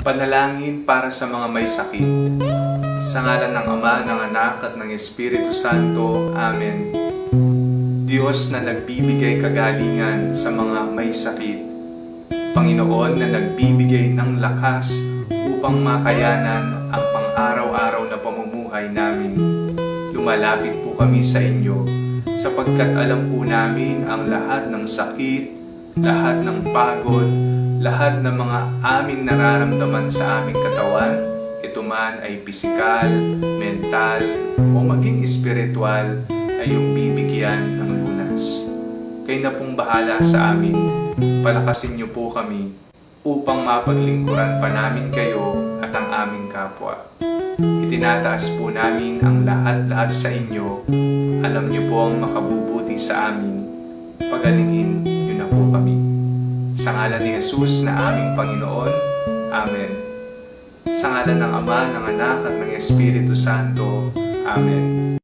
Panalangin para sa mga may sakit. Sa ngalan ng Ama, ng Anak at ng Espiritu Santo. Amen. Diyos na nagbibigay kagalingan sa mga may sakit. Panginoon na nagbibigay ng lakas upang makayanan ang pang-araw-araw na pamumuhay namin. Lumalapit po kami sa inyo sapagkat alam po namin ang lahat ng sakit, lahat ng pagod, lahat ng mga aming nararamdaman sa aming katawan, ito man ay pisikal, mental, o maging espiritual, ay yung bibigyan ng lunas. Kayo na pong bahala sa amin. Palakasin niyo po kami upang mapaglingkuran pa namin kayo at ang aming kapwa. Itinataas po namin ang lahat-lahat sa inyo. Alam niyo po ang makabubuti sa amin. Pagalingin niyo na po kami. Sa ngalan ni Jesus na aming Panginoon. Amen. Sa ngalan ng Ama, ng Anak at ng Espiritu Santo. Amen.